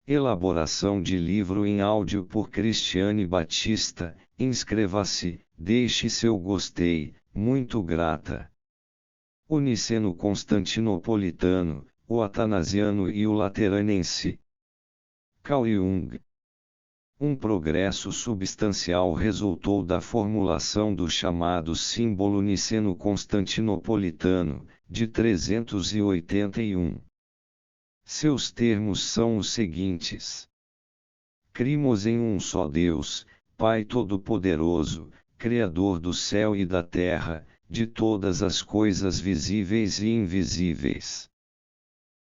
Elaboração de livro em áudio por Cristiane Batista. Inscreva-se, deixe seu gostei, muito grata. O niceno-constantinopolitano, o atanasiano e o lateranense. Carl Jung. Um progresso substancial resultou da formulação do chamado símbolo niceno-constantinopolitano, de 381. Seus termos são os seguintes: cremos em um só Deus, Pai Todo-Poderoso, Criador do céu e da terra, de todas as coisas visíveis e invisíveis.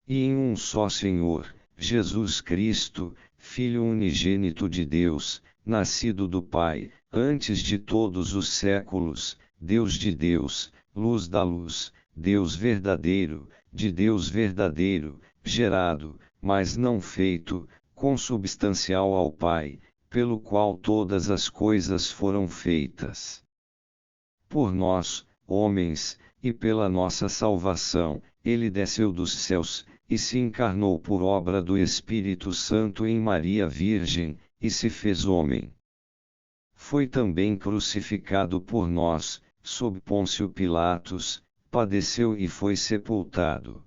E em um só Senhor, Jesus Cristo, Filho unigênito de Deus, nascido do Pai, antes de todos os séculos, Deus de Deus, luz da luz, Deus verdadeiro, de Deus verdadeiro, gerado, mas não feito, consubstancial ao Pai, pelo qual todas as coisas foram feitas. Por nós, homens, e pela nossa salvação, ele desceu dos céus, e se encarnou por obra do Espírito Santo em Maria Virgem, e se fez homem. Foi também crucificado por nós, sob Pôncio Pilatos, padeceu e foi sepultado.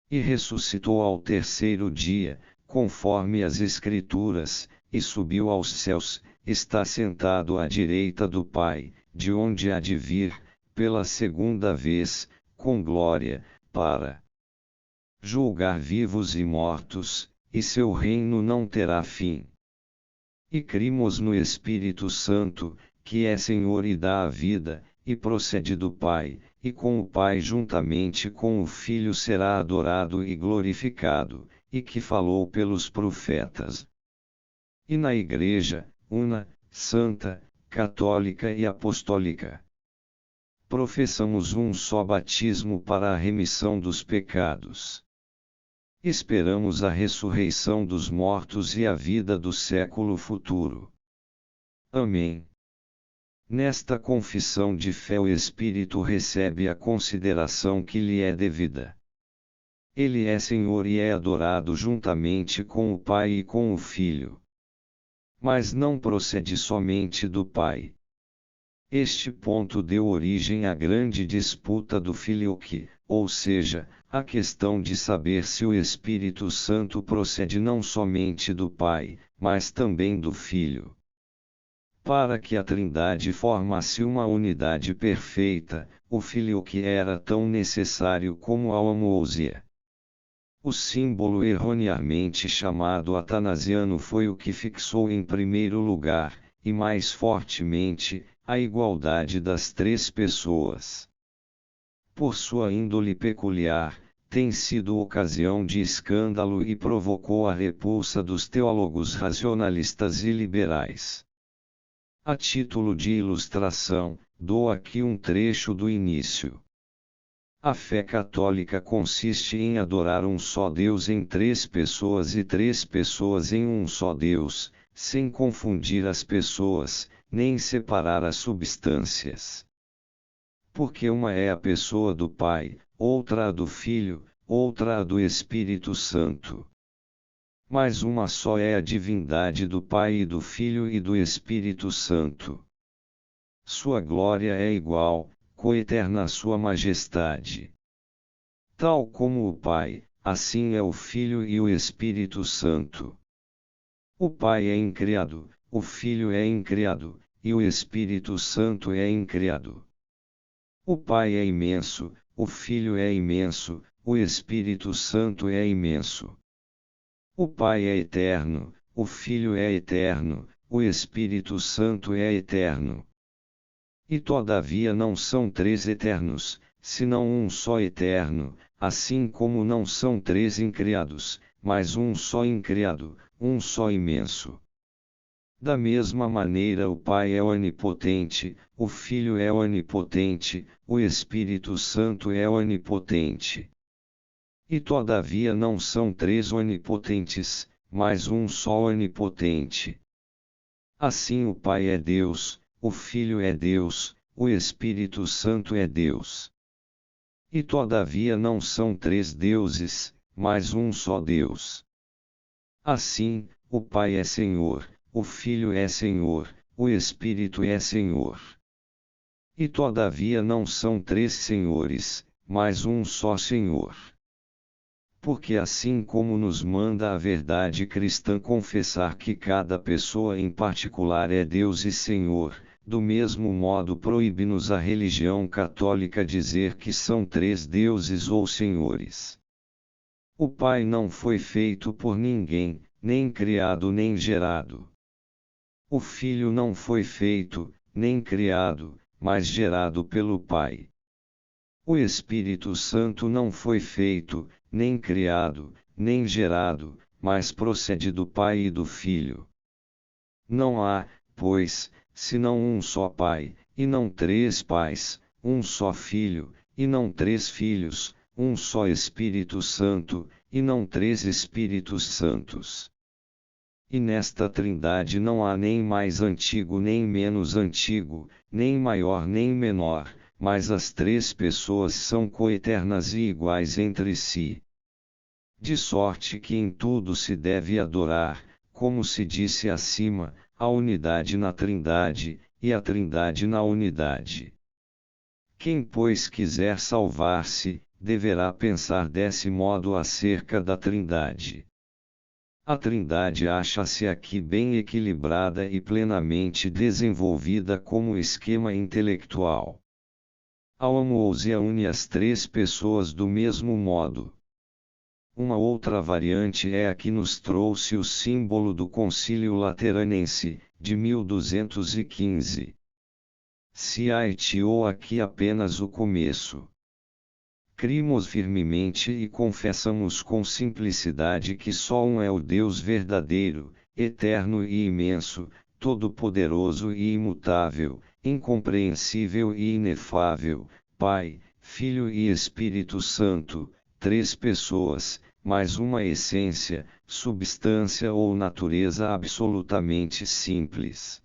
E ressuscitou ao terceiro dia, conforme as Escrituras, e subiu aos céus, está sentado à direita do Pai, de onde há de vir, pela segunda vez, com glória, para julgar vivos e mortos, e seu reino não terá fim. E cremos no Espírito Santo, que é Senhor e dá a vida, e procede do Pai, e com o Pai juntamente com o Filho será adorado e glorificado, e que falou pelos profetas. E na Igreja, una, santa, católica e apostólica, professamos um só batismo para a remissão dos pecados. Esperamos a ressurreição dos mortos e a vida do século futuro. Amém. Nesta confissão de fé o Espírito recebe a consideração que lhe é devida. Ele é Senhor e é adorado juntamente com o Pai e com o Filho. Mas não procede somente do Pai. Este ponto deu origem à grande disputa do Filioque, ou seja, a questão de saber se o Espírito Santo procede não somente do Pai, mas também do Filho. Para que a Trindade formasse uma unidade perfeita, o Filioque era tão necessário como a homoousia. O símbolo erroneamente chamado atanasiano foi o que fixou em primeiro lugar, e mais fortemente, a igualdade das três pessoas. Por sua índole peculiar, tem sido ocasião de escândalo e provocou a repulsa dos teólogos racionalistas e liberais. A título de ilustração, dou aqui um trecho do início. A fé católica consiste em adorar um só Deus em três pessoas e três pessoas em um só Deus, sem confundir as pessoas, nem separar as substâncias. Porque uma é a pessoa do Pai, outra a do Filho, outra a do Espírito Santo. Mas uma só é a divindade do Pai e do Filho e do Espírito Santo. Sua glória é igual, coeterna à sua majestade. Tal como o Pai, assim é o Filho e o Espírito Santo. O Pai é incriado, o Filho é incriado, e o Espírito Santo é incriado. O Pai é imenso, o Filho é imenso, o Espírito Santo é imenso. O Pai é eterno, o Filho é eterno, o Espírito Santo é eterno. E todavia não são três eternos, senão um só eterno, assim como não são três incriados, mas um só incriado, um só imenso. Da mesma maneira o Pai é onipotente, o Filho é onipotente, o Espírito Santo é onipotente. E todavia não são três onipotentes, mas um só onipotente. Assim o Pai é Deus, o Filho é Deus, o Espírito Santo é Deus. E todavia não são três deuses, mas um só Deus. Assim, o Pai é Senhor, o Filho é Senhor, o Espírito é Senhor. E todavia não são três senhores, mas um só Senhor. Porque assim como nos manda a verdade cristã confessar que cada pessoa em particular é Deus e Senhor, do mesmo modo proíbe-nos a religião católica dizer que são três deuses ou senhores. O Pai não foi feito por ninguém, nem criado nem gerado. O Filho não foi feito, nem criado, mas gerado pelo Pai. O Espírito Santo não foi feito, nem criado, nem gerado, mas procede do Pai e do Filho. Não há, pois, senão um só Pai, e não três pais, um só Filho, e não três filhos, um só Espírito Santo, e não três Espíritos Santos. E nesta Trindade não há nem mais antigo nem menos antigo, nem maior nem menor, mas as três pessoas são coeternas e iguais entre si. De sorte que em tudo se deve adorar, como se disse acima, a unidade na Trindade, e a Trindade na unidade. Quem, pois, quiser salvar-se, deverá pensar desse modo acerca da Trindade. A Trindade acha-se aqui bem equilibrada e plenamente desenvolvida como esquema intelectual. A homoousia une as três pessoas do mesmo modo. Uma outra variante é a que nos trouxe o símbolo do Concílio Lateranense, de 1215. Se haitiou aqui apenas o começo. Cremos firmemente e confessamos com simplicidade que só um é o Deus verdadeiro, eterno e imenso, todo-poderoso e imutável, incompreensível e inefável, Pai, Filho e Espírito Santo, três pessoas, mas uma essência, substância ou natureza absolutamente simples.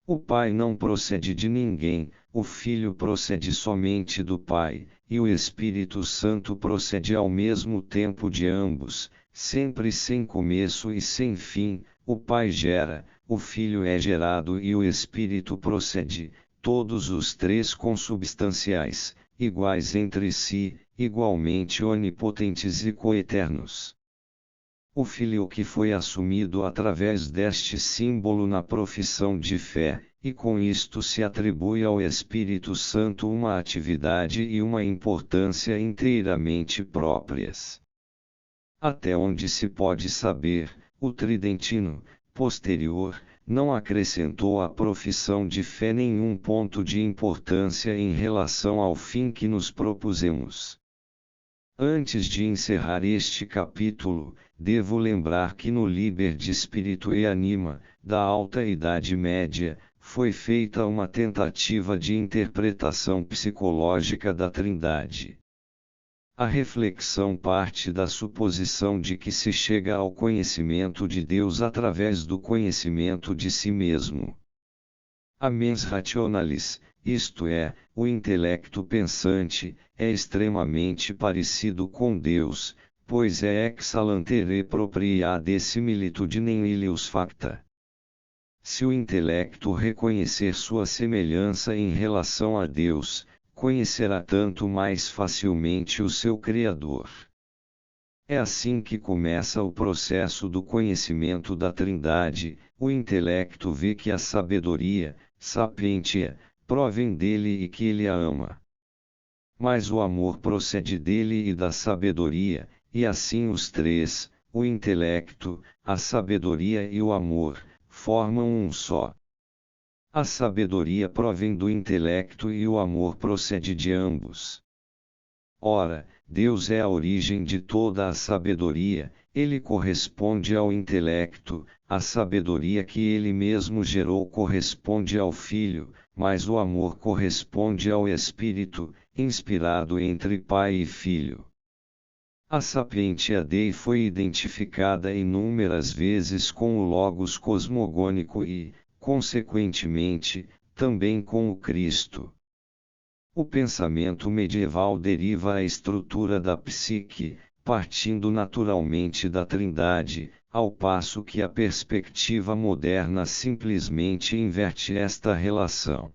O Pai não procede de ninguém, o Filho procede somente do Pai, e o Espírito Santo procede ao mesmo tempo de ambos, sempre sem começo e sem fim. O Pai gera, o Filho é gerado e o Espírito procede, todos os três consubstanciais, iguais entre si, igualmente onipotentes e coeternos. O Filho que foi assumido através deste símbolo na profissão de fé, e com isto se atribui ao Espírito Santo uma atividade e uma importância inteiramente próprias. Até onde se pode saber, o tridentino, posterior, não acrescentou à profissão de fé nenhum ponto de importância em relação ao fim que nos propusemos. Antes de encerrar este capítulo, devo lembrar que no Liber de Espírito e Anima, da Alta Idade Média, foi feita uma tentativa de interpretação psicológica da Trindade. A reflexão parte da suposição de que se chega ao conhecimento de Deus através do conhecimento de si mesmo. A mens rationalis, isto é, o intelecto pensante, é extremamente parecido com Deus, pois é ex allantere propriade similitudinem illius facta. Se o intelecto reconhecer sua semelhança em relação a Deus, conhecerá tanto mais facilmente o seu Criador. É assim que começa o processo do conhecimento da Trindade. O intelecto vê que a sabedoria, sapientia, provém dele e que ele a ama. Mas o amor procede dele e da sabedoria, e assim os três, o intelecto, a sabedoria e o amor, formam um só. A sabedoria provém do intelecto e o amor procede de ambos. Ora, Deus é a origem de toda a sabedoria, ele corresponde ao intelecto, a sabedoria que ele mesmo gerou corresponde ao Filho, mas o amor corresponde ao Espírito, inspirado entre Pai e Filho. A sapientia Dei foi identificada inúmeras vezes com o Logos cosmogônico e, consequentemente, também com o Cristo. O pensamento medieval deriva a estrutura da psique, partindo naturalmente da Trindade, ao passo que a perspectiva moderna simplesmente inverte esta relação.